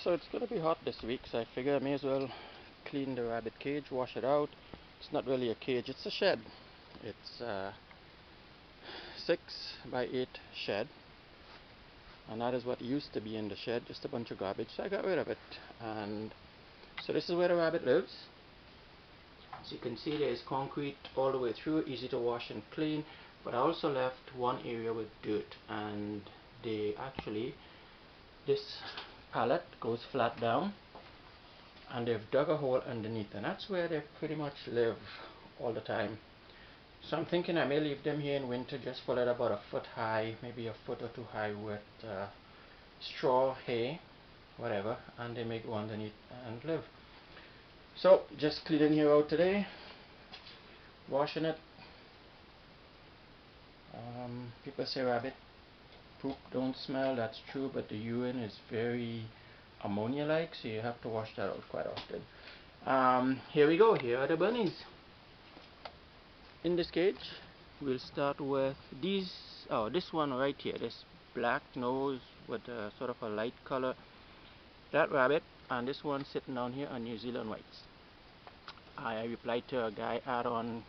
So it's gonna be hot this week, so I figure I may as well clean the rabbit cage, wash it out. It's not really a cage, it's a shed. It's a 6 by 8 shed, and that is what used to be in the shed, just a bunch of garbage, so I got rid of it. And so this is where the rabbit lives. As you can see, there is concrete all the way through, easy to wash and clean, but I also left one area with dirt, and this pallet goes flat down, and they've dug a hole underneath, and that's where they pretty much live all the time. So I'm thinking I may leave them here in winter, just pull it about a foot high, maybe a foot or two high, with straw, hay, whatever, and they may go underneath and live. So just cleaning here out today, washing it. People say rabbit poop don't smell, that's true, but the urine is very ammonia like, so you have to wash that out quite often. Here we go, here are the bunnies in this cage. We'll start with these. Oh, this one right here, this black nose with a sort of a light color, that rabbit, and this one sitting down here on New Zealand whites. I replied to a guy out on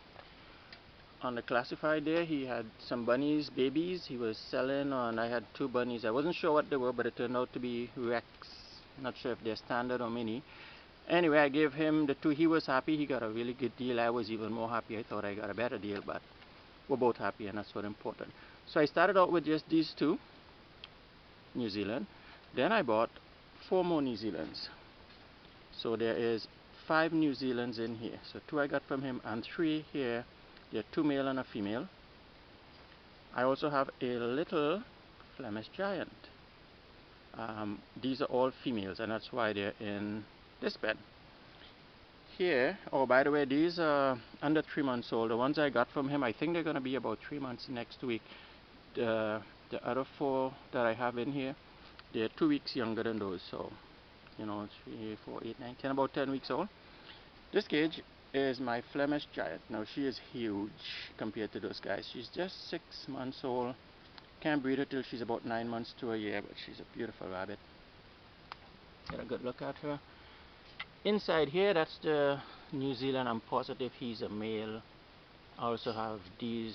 the classified there. He had some bunnies, babies, he was selling, and I had 2 bunnies. I wasn't sure what they were, but it turned out to be Rex. Not sure if they're standard or mini. Anyway, I gave him the 2. He was happy, he got a really good deal. I was even more happy. I thought I got a better deal, but we're both happy, and that's what's important. So I started out with just these 2 New Zealand. Then I bought 4 more New Zealands. So there is 5 New Zealands in here. So 2 I got from him, and 3 here. There are 2 male and a female. I also have a little Flemish Giant. These are all females, and that's why they're in this bed. Here, oh, by the way, these are under 3 months old. The ones I got from him, I think they're going to be about 3 months next week. The other 4 that I have in here, they're 2 weeks younger than those. So, you know, 3, 4, 8, 9, 10, about 10 weeks old. This cage is my Flemish Giant. Now she is huge compared to those guys. She's just 6 months old. Can't breed her till she's about 9 months to a year, but she's a beautiful rabbit. Get a good look at her. Inside here, that's the New Zealand. I'm positive he's a male. I also have these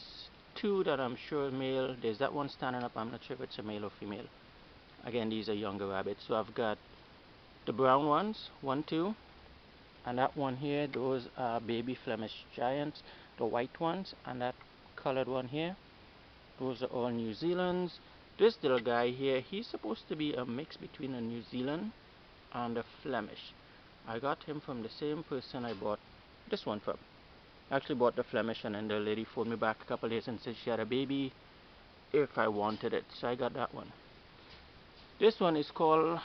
2 that I'm sure are male. There's that one standing up. I'm not sure if it's a male or female. Again, these are younger rabbits. So I've got the brown ones, 1, 2. And that one here, those are baby Flemish Giants. The white ones and that colored one here, those are all New Zealands. This little guy here, he's supposed to be a mix between a New Zealand and a Flemish. I got him from the same person I bought this one from. I actually bought the Flemish, and then the lady phoned me back a couple days and said she had a baby if I wanted it, so I got that one. This one is called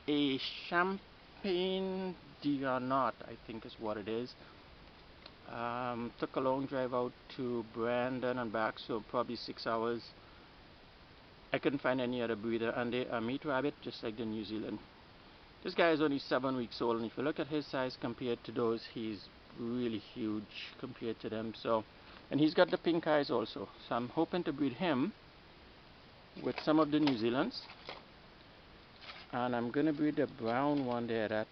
a Champagne Dianot, I think is what it is. Took a long drive out to Brandon and back, so probably 6 hours. I couldn't find any other breeder, and they are meat rabbit just like the New Zealand. This guy is only 7 weeks old, and if you look at his size compared to those, he's really huge compared to them. So, and he's got the pink eyes also, so I'm hoping to breed him with some of the New Zealands, and I'm gonna breed the brown one there, that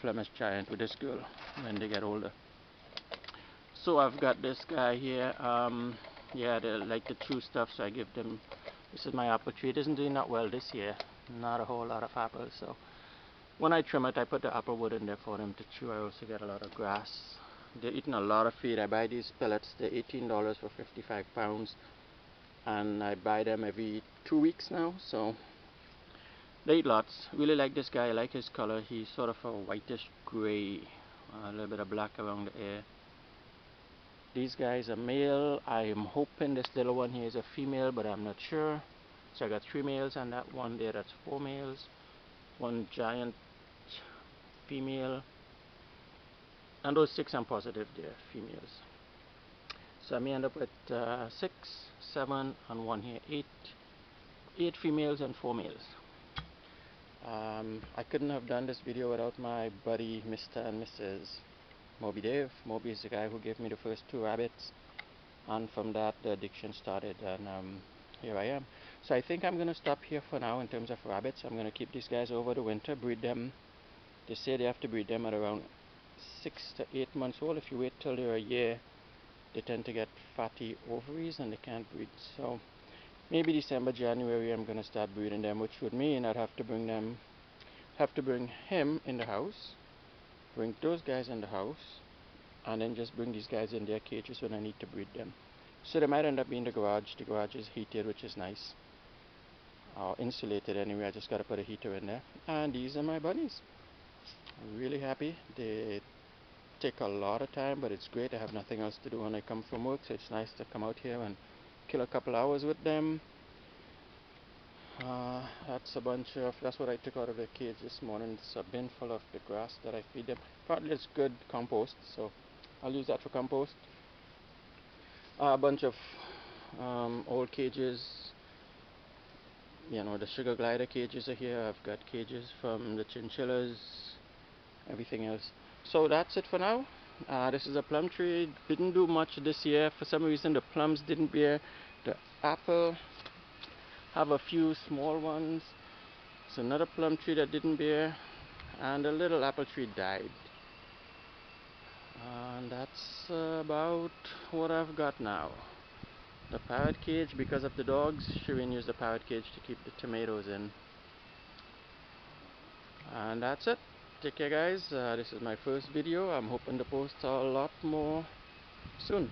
Flemish Giant, with this girl when they get older. So I've got this guy here. Yeah, they like to chew stuff, so I give them. This is my apple tree. It isn't doing that well this year. Not a whole lot of apples, so when I trim it, I put the apple wood in there for them to chew. I also get a lot of grass. They're eating a lot of feed. I buy these pellets. They're $18 for 55 pounds, and I buy them every 2 weeks now, so they eat lots. Really like this guy. I like his color. He's sort of a whitish gray, a little bit of black around the ear. These guys are male. I am hoping this little one here is a female, but I'm not sure. So I got 3 males, and that one there, that's 4 males. 1 giant female, and those 6 I'm positive they're females. So I may end up with 6, 7, and 1 here, 8 females and 4 males. I couldn't have done this video without my buddy Mr. and Mrs. Moby Dave. Moby is the guy who gave me the first 2 rabbits, and from that the addiction started, and here I am. So I think I'm going to stop here for now in terms of rabbits. I'm going to keep these guys over the winter, breed them. They say they have to breed them at around 6 to 8 months old. If you wait till they're a year, they tend to get fatty ovaries and they can't breed. So maybe December, January, I'm going to start breeding them, which would mean I'd have to bring him in the house, bring those guys in the house, and then just bring these guys in their cages when I need to breed them. So they might end up being the garage. The garage is heated, which is nice. Or insulated anyway. I just got to put a heater in there. And these are my bunnies. I'm really happy. They take a lot of time, but it's great. I have nothing else to do when I come from work, so it's nice to come out here and kill a couple hours with them. That's what I took out of the cage this morning. It's a bin full of the grass that I feed them. Partly it's good compost, so I'll use that for compost. A bunch of old cages. You know, the sugar glider cages are here. I've got cages from the chinchillas, everything else. So that's it for now. This is a plum tree. Didn't do much this year. For some reason the plums didn't bear. The apple have a few small ones. It's another plum tree that didn't bear, and a little apple tree died. And that's about what I've got now. The parrot cage, because of the dogs, Shireen used the parrot cage to keep the tomatoes in. And that's it. Take care guys. This is my first video. I'm hoping to post a lot more soon.